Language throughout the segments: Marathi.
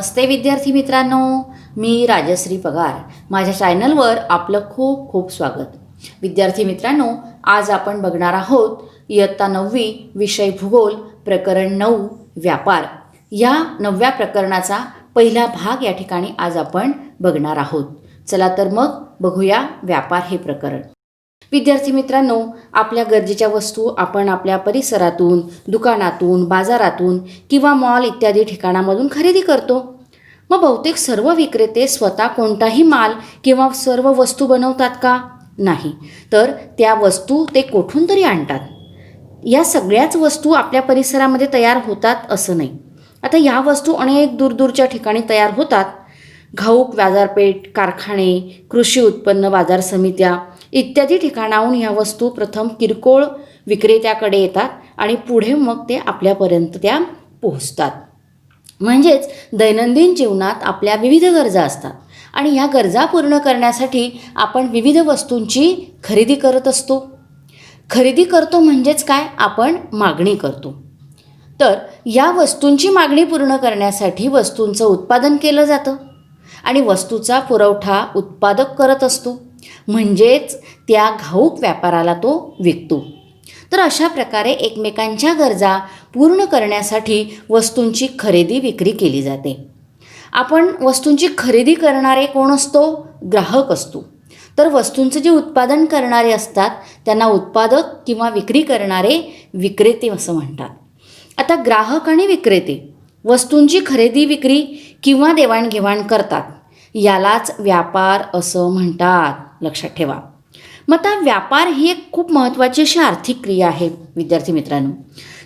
नमस्ते विद्यार्थी मित्रांनो, मी राजश्री पगार. माझ्या चॅनलवर आपलं खूप खूप स्वागत. विद्यार्थी मित्रांनो, आज आपण बघणार आहोत इयत्ता 9वी विषय भूगोल प्रकरण 9 व्यापार या 9व्या प्रकरणाचा पहिला भाग या ठिकाणी आज आपण बघणार आहोत. चला तर मग बघूया व्यापार हे प्रकरण. विद्यार्थी मित्रांनो, आपल्या गरजेच्या वस्तू आपण आपल्या परिसरातून, दुकानातून, बाजारातून किंवा मॉल इत्यादी ठिकाणामधून खरेदी करतो. मग बहुतेक सर्व विक्रेते स्वतः कोणताही माल किंवा सर्व वस्तू बनवतात का? नाही. तर त्या वस्तू ते कोठून तरी आणतात. या सगळ्याच वस्तू आपल्या परिसरामध्ये तयार होतात असं नाही. आता या वस्तू अनेक दूरदूरच्या ठिकाणी तयार होतात. घाऊक बाजारपेठ, कारखाने, कृषी उत्पन्न बाजार समित्या इत्यादी ठिकाणाहून ह्या वस्तू प्रथम किरकोळ विक्रेत्याकडे येतात आणि पुढे मग ते आपल्यापर्यंत त्या पोहोचतात. म्हणजेच दैनंदिन जीवनात आपल्या विविध गरजा असतात आणि ह्या गरजा पूर्ण करण्यासाठी आपण विविध वस्तूंची खरेदी करत असतो. खरेदी करतो म्हणजेच काय? आपण मागणी करतो. तर या वस्तूंची मागणी पूर्ण करण्यासाठी वस्तूंचं उत्पादन केलं जातं आणि वस्तूचा पुरवठा उत्पादक करत असतो, म्हणजेच त्या घाऊक व्यापाराला तो विकतो. तर अशा प्रकारे एकमेकांच्या गरजा पूर्ण करण्यासाठी वस्तूंची खरेदी विक्री केली जाते. आपण वस्तूंची खरेदी करणारे कोण असतो? ग्राहक असतो. तर वस्तूंचं जे उत्पादन करणारे असतात त्यांना उत्पादक किंवा विक्री करणारे विक्रेते असं म्हणतात. आता ग्राहक आणि विक्रेते वस्तूंची खरेदी विक्री किंवा देवाणघेवाण करतात, यालाच व्यापार असं म्हणतात. लक्षात ठेवा. मग आता व्यापार ही एक खूप महत्त्वाची अशी आर्थिक क्रिया आहे. विद्यार्थी मित्रांनो,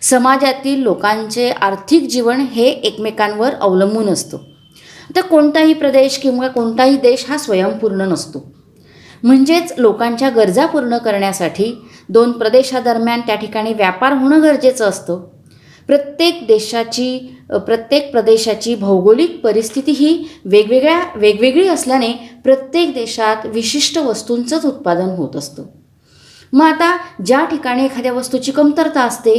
समाजातील लोकांचे आर्थिक जीवन हे एकमेकांवर अवलंबून असतं. आता कोणताही प्रदेश किंवा कोणताही देश हा स्वयंपूर्ण नसतो. म्हणजेच लोकांच्या गरजा पूर्ण करण्यासाठी दोन प्रदेशादरम्यान त्या ठिकाणी व्यापार होणं गरजेचं असतं. प्रत्येक प्रदेशाची भौगोलिक परिस्थिती ही वेगवेगळी असल्याने प्रत्येक देशात विशिष्ट वस्तूंचंच उत्पादन होत असतं. मग आता ज्या ठिकाणी एखाद्या वस्तूची कमतरता असते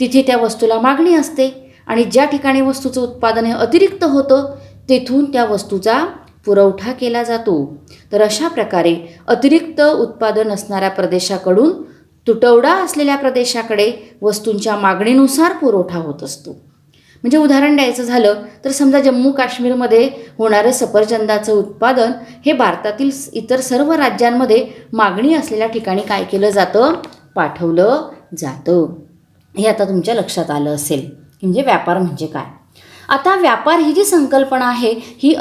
तिथे त्या वस्तूला मागणी असते आणि ज्या ठिकाणी वस्तूचं उत्पादन हे अतिरिक्त होतं तेथून त्या वस्तूचा पुरवठा केला जातो. तर अशा प्रकारे अतिरिक्त उत्पादन असणाऱ्या प्रदेशाकडून तुटवडा असलेल्या प्रदेशाकडे वस्तूंच्या मागणीनुसार पुरवठा होत असतो. म्हणजे उदाहरण द्यायचं झालं तर समजा जम्मू काश्मीरमध्ये होणारं सफरचंदाचं उत्पादन हे भारतातील इतर सर्व राज्यांमध्ये मागणी असलेल्या ठिकाणी काय केलं जातं? पाठवलं जातं. हे आता तुमच्या लक्षात आलं असेल. म्हणजे व्यापार म्हणजे काय. आता व्यापार ही जी संकल्पना आहे ही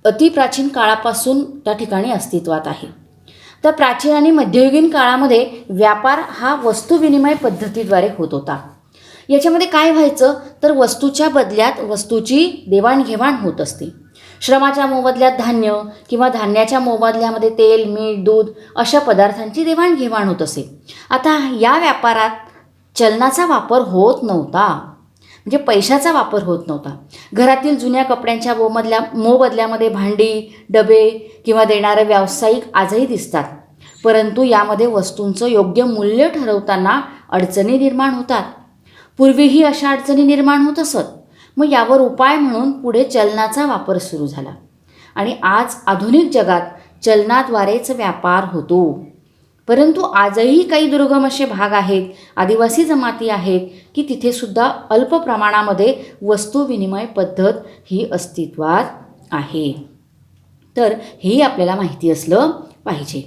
अतिप्राचीन काळापासून त्या ठिकाणी अस्तित्वात आहे. तर प्राचीन आणि मध्ययुगीन काळामध्ये व्यापार हा वस्तुविनिमय पद्धतीद्वारे होत होता. याच्यामध्ये काय व्हायचं तर वस्तूच्या बदल्यात वस्तूची देवाणघेवाण होत असते. श्रमाच्या मोबदल्यात धान्य किंवा धान्याच्या मोबदल्यामध्ये तेल, मीठ, दूध अशा पदार्थांची देवाणघेवाण होत असे. आता या व्यापारात चलनाचा वापर होत नव्हता, म्हणजे पैशाचा वापर होत नव्हता. घरातील जुन्या कपड्यांच्या मोबदल्यामध्ये भांडी, डबे किंवा देणारे व्यावसायिक आजही दिसतात. परंतु यामध्ये वस्तूंचं योग्य मूल्य ठरवताना अडचणी निर्माण होतात. पूर्वीही अशा अडचणी निर्माण होत असत. मग यावर उपाय म्हणून पुढे चलनाचा वापर सुरू झाला आणि आज आधुनिक जगात चलनाद्वारेच व्यापार होतो. परंतु आजही काही दुर्गम असे भाग आहेत, आदिवासी जमाती आहेत की तिथे सुद्धा अल्प प्रमाणामध्ये वस्तू विनिमय पद्धत ही अस्तित्वात आहे. तर हेही आपल्याला माहिती असलं पाहिजे.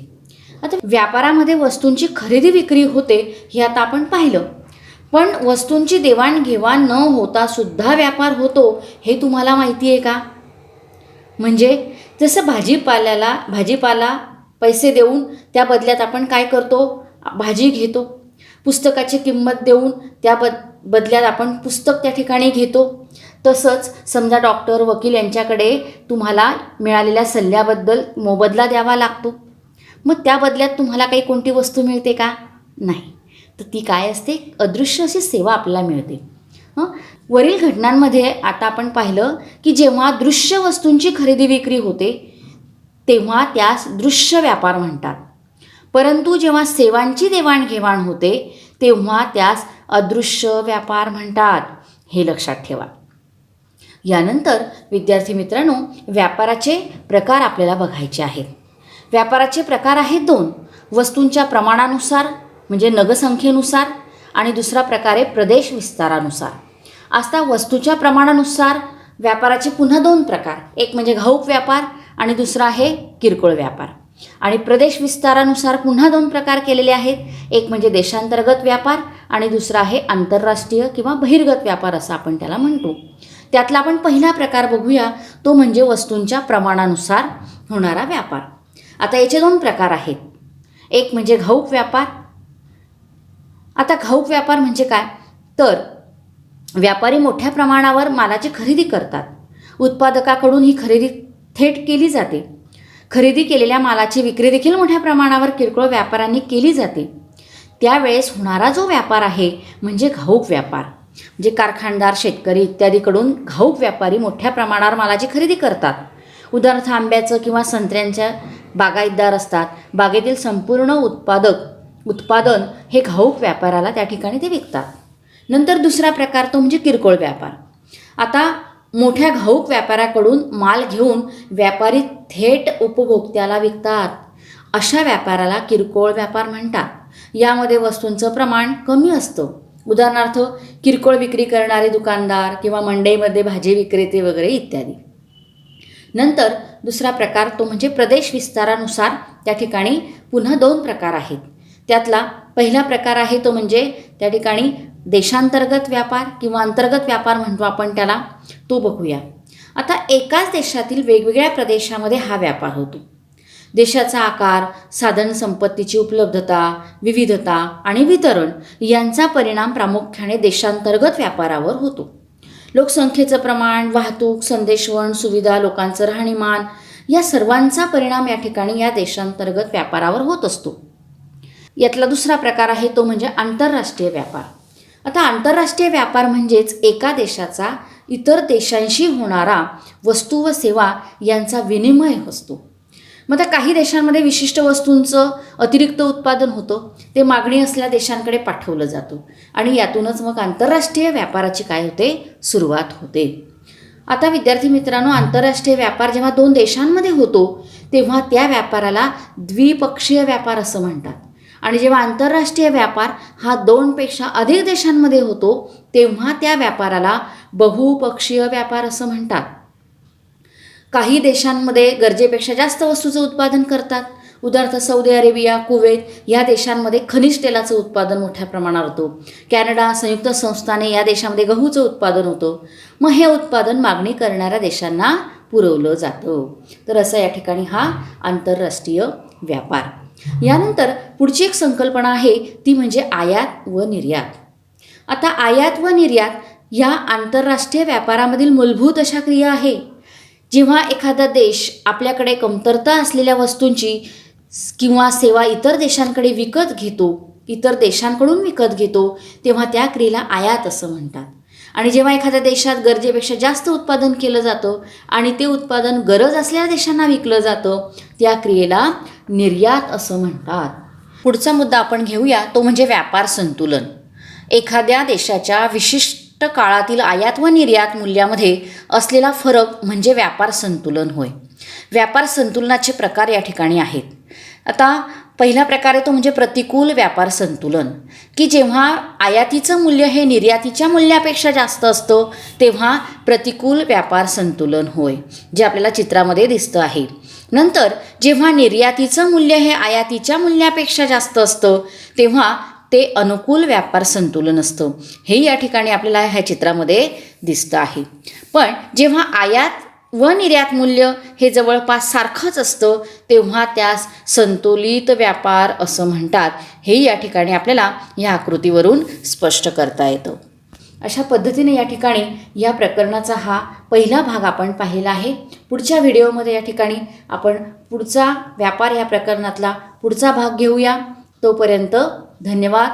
आता व्यापारामध्ये वस्तूंची खरेदी विक्री होते हे आता आपण पाहिलं. पण वस्तूंची देवाणघेवाण न होता सुद्धा व्यापार होतो हे तुम्हाला माहिती आहे का? म्हणजे जसं भाजीपाला पैसे देऊन त्या बदल्यात आपण काय करतो? भाजी घेतो. पुस्तकाची किंमत देऊन त्या बदल्यात आपण पुस्तक त्या ठिकाणी घेतो. तसंच समजा डॉक्टर, वकील यांच्याकडे तुम्हाला मिळालेल्या सल्ल्याबद्दल मोबदला द्यावा लागतो. मग त्या बदल्यात तुम्हाला काही कोणती वस्तू मिळते का? नाही. तर ती काय असते? अदृश्य अशी सेवा आपल्याला मिळते. वरील घटनांमध्ये आता आपण पाहिलं की जेव्हा दृश्य वस्तूंची खरेदी विक्री होते तेव्हा त्यास दृश्य व्यापार म्हणतात. परंतु जेव्हा सेवांची देवाणघेवाण होते तेव्हा त्यास अदृश्य व्यापार म्हणतात. हे लक्षात ठेवा. यानंतर विद्यार्थी मित्रांनो, व्यापाराचे प्रकार आपल्याला बघायचे आहेत. व्यापाराचे प्रकार आहेत 2. वस्तूंच्या प्रमाणानुसार म्हणजे नगसंख्येनुसार आणि दुसरा प्रकार आहे प्रदेश विस्तारानुसार. आता वस्तूच्या प्रमाणानुसार व्यापाराचे पुन्हा 2 प्रकार, एक म्हणजे घाऊक व्यापार आणि दुसरा आहे किरकोळ व्यापार. आणि प्रदेश विस्तारानुसार पुन्हा 2 प्रकार केलेले आहेत, एक म्हणजे देशांतर्गत व्यापार आणि दुसरा आहे आंतरराष्ट्रीय किंवा बहिर्गत व्यापार असं आपण त्याला म्हणतो. त्यातला आपण पहिला प्रकार बघूया, तो म्हणजे वस्तूंच्या प्रमाणानुसार होणारा व्यापार. आता याचे 2 प्रकार आहेत, एक म्हणजे घाऊक व्यापार. आता घाऊक व्यापार म्हणजे काय, तर व्यापारी मोठ्या प्रमाणावर मालाची खरेदी करतात. उत्पादकाकडून ही खरेदी थेट केली जाते. खरेदी केलेल्या मालाची विक्री देखील मोठ्या प्रमाणावर किरकोळ व्यापाऱ्यांनी केली जाते. त्यावेळेस होणारा जो व्यापार आहे म्हणजे घाऊक व्यापार. म्हणजे कारखानदार, शेतकरी इत्यादीकडून घाऊक व्यापारी मोठ्या प्रमाणावर मालाची खरेदी करतात. उदाहरणार्थ आंब्याचं किंवा संत्र्यांच्या बागायतदार असतात. बागेतील संपूर्ण उत्पादन हे घाऊक व्यापाराला त्या ठिकाणी ते विकतात. नंतर दुसरा प्रकार तो म्हणजे किरकोळ व्यापार. आता मोठ्या घाऊक व्यापाऱ्याकडून माल घेऊन व्यापारी थेट उपभोक्त्याला विकतात. अशा व्यापाराला किरकोळ व्यापार म्हणतात. यामध्ये वस्तूंचं प्रमाण कमी असतं. उदाहरणार्थ किरकोळ विक्री करणारे दुकानदार किंवा मंडईमध्ये भाजी विक्रेते वगैरे इत्यादी. नंतर दुसरा प्रकार तो म्हणजे प्रदेश विस्तारानुसार. त्या ठिकाणी पुन्हा 2 प्रकार आहेत. त्यातला पहिला प्रकार आहे तो म्हणजे त्या ठिकाणी देशांतर्गत व्यापार किंवा अंतर्गत व्यापार म्हणतो आपण त्याला, तो बघूया. आता एकाच देशातील वेगवेगळ्या प्रदेशामध्ये हा व्यापार होतो. देशाचा आकार, साधन संपत्तीची उपलब्धता, विविधता आणि वितरण यांचा परिणाम प्रामुख्याने देशांतर्गत व्यापारावर होतो. लोकसंख्येचं प्रमाण, वाहतूक, संदेशवहन सुविधा, लोकांचं राहणीमान या सर्वांचा परिणाम या ठिकाणी या देशांतर्गत व्यापारावर होत असतो. यातला दुसरा प्रकार आहे तो म्हणजे आंतरराष्ट्रीय व्यापार. आता आंतरराष्ट्रीय व्यापार म्हणजेच एका देशाचा इतर देशांशी होणारा वस्तू व सेवा यांचा विनिमय असतो. मग आता काही देशांमध्ये विशिष्ट वस्तूंचं अतिरिक्त उत्पादन होतं, ते मागणी असलेल्या देशांकडे पाठवलं जातं आणि यातूनच मग आंतरराष्ट्रीय व्यापाराची काय होते, सुरुवात होते. आता विद्यार्थी मित्रांनो, आंतरराष्ट्रीय व्यापार जेव्हा 2 देशांमध्ये होतो तेव्हा त्या व्यापाराला द्विपक्षीय व्यापार असं म्हणतात. आणि जेव्हा आंतरराष्ट्रीय व्यापार हा 2 पेक्षा अधिक देशांमध्ये होतो तेव्हा त्या व्यापाराला बहुपक्षीय व्यापार असं म्हणतात. काही देशांमध्ये गरजेपेक्षा जास्त वस्तूचं उत्पादन करतात. उदाहरणार्थ सौदी अरेबिया, कुवेत या देशांमध्ये खनिज तेलाचं उत्पादन मोठ्या प्रमाणावर होतं. कॅनडा, संयुक्त संस्थाने या देशामध्ये गहूचं उत्पादन होतं. मग हे उत्पादन मागणी करणाऱ्या देशांना पुरवलं जातं. तर असं या ठिकाणी हा आंतरराष्ट्रीय व्यापार. यानंतर पुढची एक संकल्पना आहे ती म्हणजे आयात व निर्यात. आता आयात व निर्यात या आंतरराष्ट्रीय व्यापारामधील मूलभूत अशा क्रिया आहे. जेव्हा एखादा देश आपल्याकडे कमतरता असलेल्या वस्तूंची किंवा सेवा इतर देशांकडे विकत घेतो, इतर देशांकडून विकत घेतो, तेव्हा त्या क्रियेला आयात असं म्हणतात. आणि जेव्हा एखाद्या देशात गरजेपेक्षा जास्त उत्पादन केलं जातं आणि ते उत्पादन गरज असलेल्या देशांना विकलं जातं, त्या क्रियेला निर्यात असं म्हणतात. पुढचा मुद्दा आपण घेऊया तो म्हणजे व्यापार संतुलन. एखाद्या देशाच्या विशिष्ट काळातील आयात व निर्यात मूल्यामध्ये असलेला फरक म्हणजे व्यापार संतुलन होय. व्यापार संतुलनाचे प्रकार या ठिकाणी आहेत. आता पहिला प्रकार आहे तो म्हणजे प्रतिकूल व्यापार संतुलन, की जेव्हा आयातीचं मूल्य हे निर्यातीच्या मूल्यापेक्षा जास्त असतं तेव्हा प्रतिकूल व्यापार संतुलन होय, जे आपल्याला चित्रामध्ये दिसतं आहे. नंतर जेव्हा निर्यातीचं मूल्य हे आयातीच्या मूल्यापेक्षा जास्त असतं तेव्हा ते अनुकूल व्यापार संतुलन असतं. हे या ठिकाणी आपल्याला ह्या चित्रामध्ये दिसतं आहे. पण जेव्हा आयात व निर्यात मूल्य हे जवळपास सारखंच असतं तेव्हा त्यास संतुलित व्यापार असं म्हणतात. हे या ठिकाणी आपल्याला या आकृतीवरून स्पष्ट करता येतं. अशा पद्धतीने या ठिकाणी या प्रकरणाचा हा पहिला भाग आपण पाहिला आहे. पुढच्या व्हिडिओमध्ये या ठिकाणी आपण पुढचा व्यापार या प्रकरणातला पुढचा भाग घेऊया. तोपर्यंत धन्यवाद.